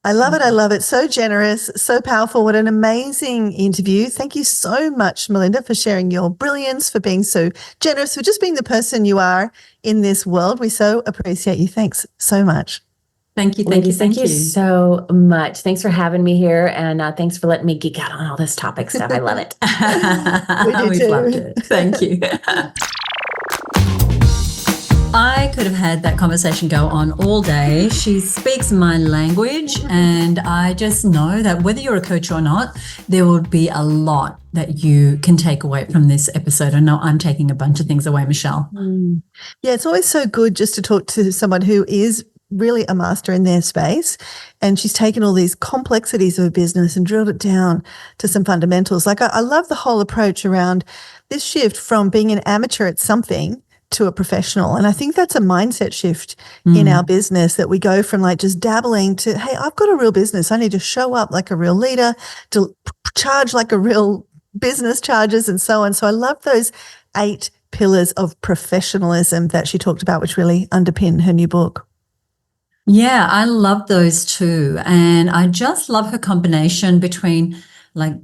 [SPEAKER 2] I love it. I love it. So generous, so powerful. What an amazing interview. Thank you so much, Melinda, for sharing your brilliance, for being so generous, for just being the person you are in this world. We so appreciate you. Thanks so much.
[SPEAKER 1] Thank you.
[SPEAKER 3] Thank you so much. Thanks for having me here. And thanks for letting me geek out on all this topic stuff. I love it.
[SPEAKER 1] We've loved it. Thank you. I could have had that conversation go on all day. She speaks my language, and I just know that whether you're a coach or not, there will be a lot that you can take away from this episode. I know I'm taking a bunch of things away, Michelle.
[SPEAKER 2] Yeah, it's always so good just to talk to someone who is really a master in their space, and she's taken all these complexities of a business and drilled it down to some fundamentals. Like I love the whole approach around this shift from being an amateur at something to a professional. And I think that's a mindset shift in our business, that we go from like just dabbling to, hey, I've got a real business. I need to show up like a real leader, to charge like a real business charges, and so on. So I love those 8 pillars of professionalism that she talked about, which really underpin her new book.
[SPEAKER 1] Yeah, I love those too. And I just love her combination between like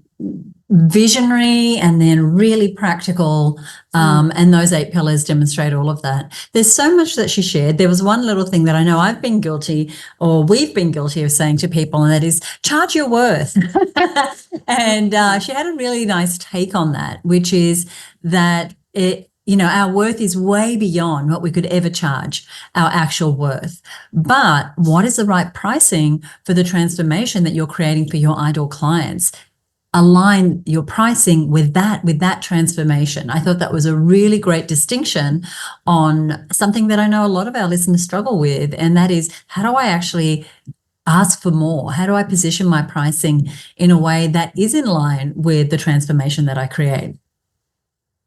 [SPEAKER 1] visionary and then really practical. And those 8 pillars demonstrate all of that. There's so much that she shared. There was one little thing that I know I've been guilty, or we've been guilty of saying to people, and that is charge your worth. And she had a really nice take on that, which is that our worth is way beyond what we could ever charge, our actual worth. But what is the right pricing for the transformation that you're creating for your ideal clients? Align your pricing with that transformation. I thought that was a really great distinction on something that I know a lot of our listeners struggle with, and that is, how do I actually ask for more? How do I position my pricing in a way that is in line with the transformation that I create?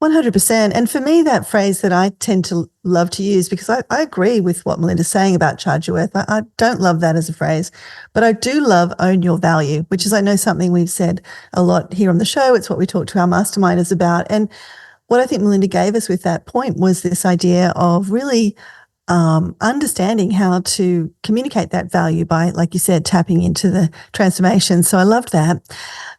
[SPEAKER 2] 100%. And for me, that phrase that I tend to love to use, because I agree with what Melinda's saying about charge your worth. I don't love that as a phrase, but I do love own your value, which is, I know, something we've said a lot here on the show. It's what we talk to our masterminders about. And what I think Melinda gave us with that point was this idea of really understanding how to communicate that value by, like you said, tapping into the transformation. So I loved that.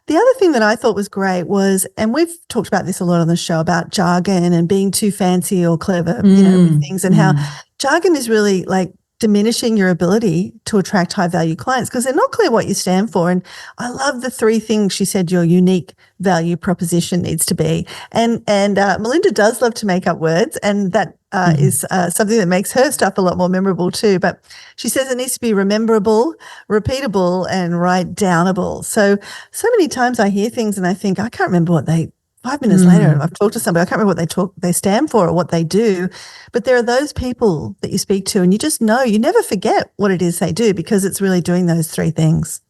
[SPEAKER 2] The other thing that I thought was great was, and we've talked about this a lot on the show, about jargon and being too fancy or clever, with things, and how jargon is really like diminishing your ability to attract high value clients because they're not clear what you stand for. And I love the 3 things she said your unique value proposition needs to be. And Melinda does love to make up words, and that is something that makes her stuff a lot more memorable too. But she says it needs to be rememberable, repeatable, and write downable. So many times I hear things and I think, I can't remember what 5 minutes later, I've talked to somebody, I can't remember what they stand for or what they do. But there are those people that you speak to and you just know, you never forget what it is they do because it's really doing those 3 things.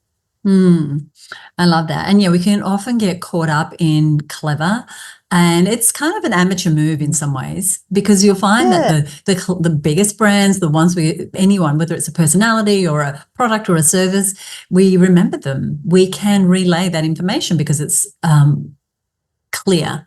[SPEAKER 1] I love that. And yeah, we can often get caught up in clever, and it's kind of an amateur move in some ways, because you'll find that the biggest brands, the ones anyone, whether it's a personality or a product or a service, we remember them. We can relay that information because it's clear.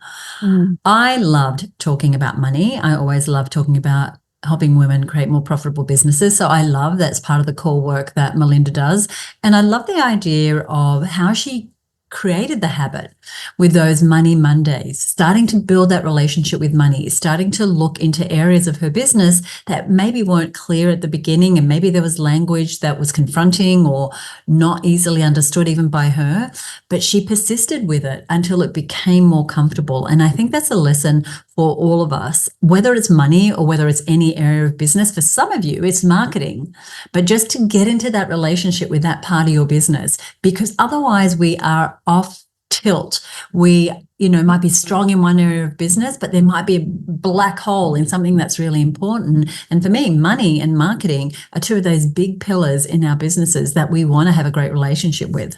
[SPEAKER 1] I loved talking about money. I always love talking about helping women create more profitable businesses. So I love that's part of the core work that Melinda does. And I love the idea of how she created the habit with those Money Mondays, starting to build that relationship with money, starting to look into areas of her business that maybe weren't clear at the beginning, and maybe there was language that was confronting or not easily understood even by her, but she persisted with it until it became more comfortable. And I think that's a lesson for all of us, whether it's money or whether it's any area of business. For some of you, it's marketing, but just to get into that relationship with that part of your business, because otherwise we are off tilt. We, might be strong in one area of business, but there might be a black hole in something that's really important. And for me, money and marketing are 2 of those big pillars in our businesses that we want to have a great relationship with.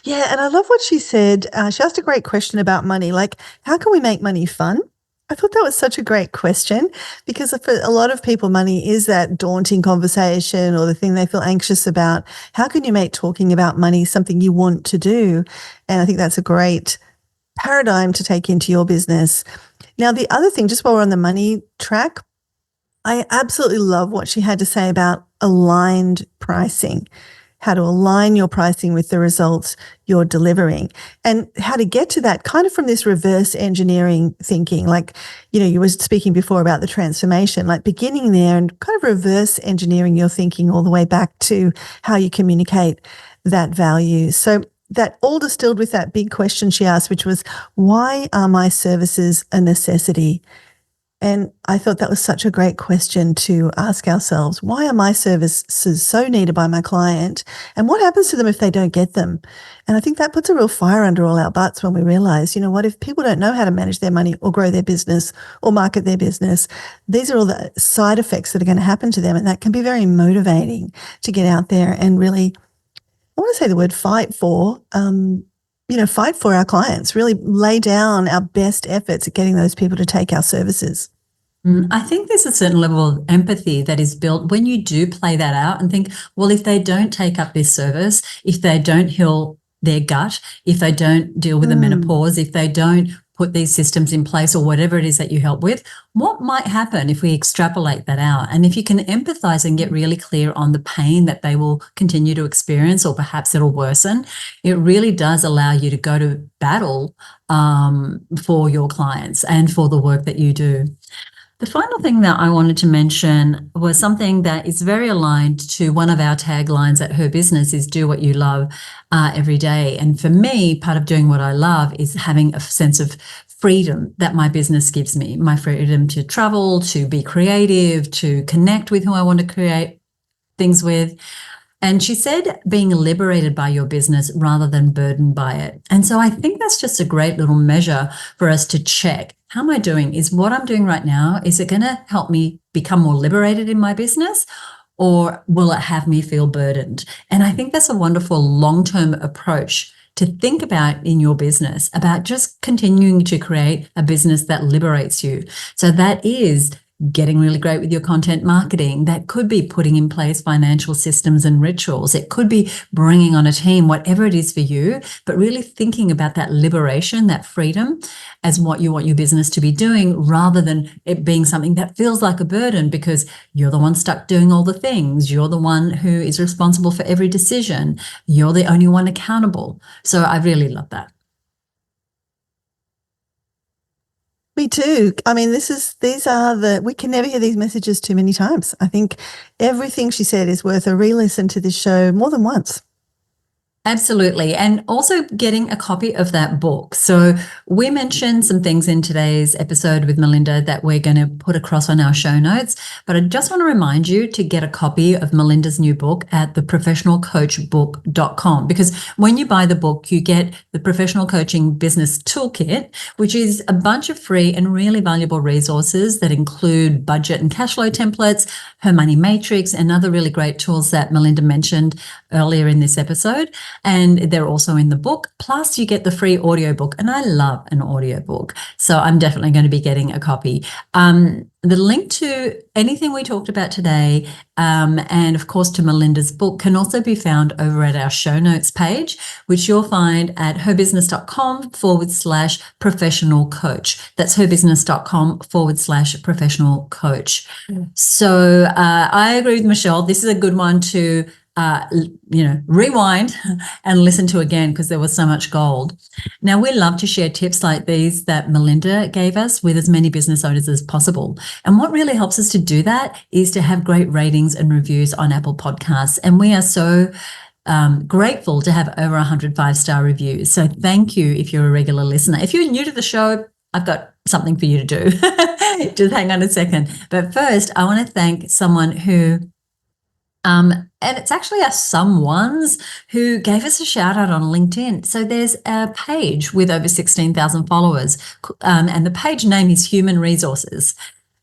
[SPEAKER 2] Yeah, and I love what she said. She asked a great question about money, like, how can we make money fun? I thought that was such a great question, because for a lot of people, money is that daunting conversation or the thing they feel anxious about. How can you make talking about money something you want to do? And I think that's a great paradigm to take into your business. Now, the other thing, just while we're on the money track, I absolutely love what she had to say about aligned pricing. How to align your pricing with the results you're delivering, and how to get to that kind of from this reverse engineering thinking. Like, you were speaking before about the transformation, like beginning there and kind of reverse engineering your thinking all the way back to how you communicate that value. So that all distilled with that big question she asked, which was, why are my services a necessity? And I thought that was such a great question to ask ourselves. Why are my services so needed by my client? And what happens to them if they don't get them? And I think that puts a real fire under all our butts when we realize, if people don't know how to manage their money or grow their business or market their business, these are all the side effects that are going to happen to them. And that can be very motivating to get out there and really, I want to say the word fight for our clients, really lay down our best efforts at getting those people to take our services.
[SPEAKER 1] I think there's a certain level of empathy that is built when you do play that out and think, well, if they don't take up this service, if they don't heal their gut, if they don't deal with the menopause, if they don't put these systems in place or whatever it is that you help with, what might happen if we extrapolate that out? And if you can empathize and get really clear on the pain that they will continue to experience, or perhaps it'll worsen, it really does allow you to go to battle for your clients and for the work that you do. The final thing that I wanted to mention was something that is very aligned to one of our taglines at her business is do what you love every day. And for me, part of doing what I love is having a sense of freedom that my business gives me, my freedom to travel, to be creative, to connect with who I want to create things with. And she said being liberated by your business rather than burdened by it. And so I think that's just a great little measure for us to check. How am I doing? Is what I'm doing right now, is it going to help me become more liberated in my business, or will it have me feel burdened? And I think that's a wonderful long-term approach to think about in your business, about just continuing to create a business that liberates you. So that is getting really great with your content marketing. That could be putting in place financial systems and rituals. It could be bringing on a team, whatever it is for you, but really thinking about that liberation, that freedom as what you want your business to be doing, rather than it being something that feels like a burden because you're the one stuck doing all the things. You're the one who is responsible for every decision. You're the only one accountable. So I really love that.
[SPEAKER 2] Me too. I mean, we can never hear these messages too many times. I think everything she said is worth a re-listen to this show more than once.
[SPEAKER 1] Absolutely. And also getting a copy of that book. So we mentioned some things in today's episode with Melinda that we're going to put across on our show notes. But I just want to remind you to get a copy of Melinda's new book at theprofessionalcoachbook.com, because when you buy the book, you get the Professional Coaching Business Toolkit, which is a bunch of free and really valuable resources that include budget and cash flow templates, her money matrix, and other really great tools that Melinda mentioned earlier in this episode. And they're also in the book. Plus, you get the free audiobook. And I love an audiobook. So I'm definitely going to be getting a copy. The link to anything we talked about today, and of course to Melinda's book, can also be found over at our show notes page, which you'll find at herbusiness.com/professional coach. That's herbusiness.com/professional coach. So I agree with Michelle. This is a good one to rewind and listen to again, because there was so much gold. Now, we love to share tips like these that Melinda gave us with as many business owners as possible. And what really helps us to do that is to have great ratings and reviews on Apple Podcasts. And we are so grateful to have over 100 5-star reviews. So thank you if you're a regular listener. If you're new to the show, I've got something for you to do. Just hang on a second. But first, I want to thank someone who and it's actually our someones who gave us a shout out on LinkedIn. So there's a page with over 16,000 followers, and the page name is Human Resources.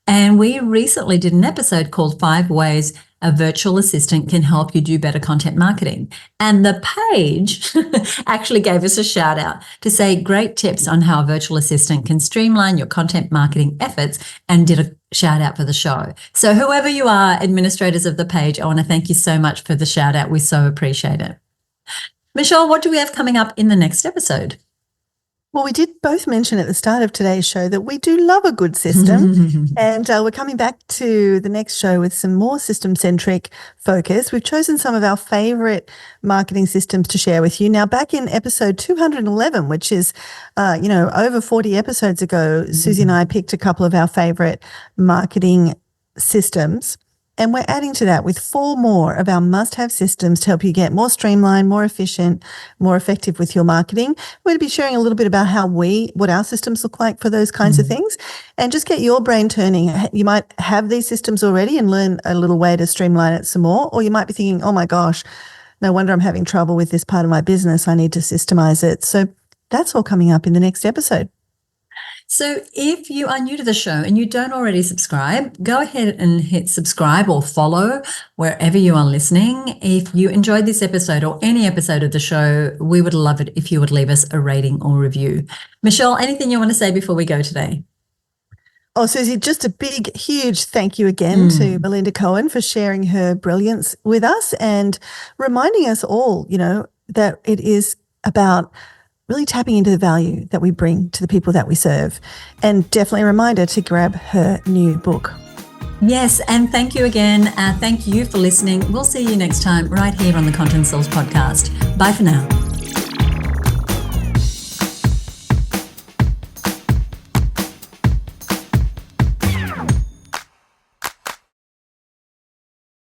[SPEAKER 1] And we recently did an episode called 5 Ways a Virtual Assistant Can Help You Do Better Content Marketing. And the page actually gave us a shout out to say great tips on how a virtual assistant can streamline your content marketing efforts, and did a shout out for the show. So whoever you are, administrators of the page, I want to thank you so much for the shout out. We so appreciate it. Michelle, what do we have coming up in the next episode?
[SPEAKER 2] Well, we did both mention at the start of today's show that we do love a good system, and we're coming back to the next show with some more system-centric focus. We've chosen some of our favorite marketing systems to share with you. Now, back in episode 211, which is, over 40 episodes ago, Suzi and I picked a couple of our favorite marketing systems. And we're adding to that with 4 more of our must-have systems to help you get more streamlined, more efficient, more effective with your marketing. We're going to be sharing a little bit about what our systems look like for those kinds of things, and just get your brain turning. You might have these systems already and learn a little way to streamline it some more, or you might be thinking, oh my gosh, no wonder I'm having trouble with this part of my business. I need to systemize it. So that's all coming up in the next episode.
[SPEAKER 1] So if you are new to the show and you don't already subscribe, go ahead and hit subscribe or follow wherever you are listening. If you enjoyed this episode or any episode of the show, we would love it if you would leave us a rating or review. Michelle, anything you want to say before we go today?
[SPEAKER 2] Oh, Suzi, just a big, huge thank you again to Melinda Cohan for sharing her brilliance with us and reminding us all, that it is about really tapping into the value that we bring to the people that we serve. And definitely a reminder to grab her new book.
[SPEAKER 1] Yes, and thank you again. Thank you for listening. We'll see you next time right here on the Content Source podcast. Bye for now.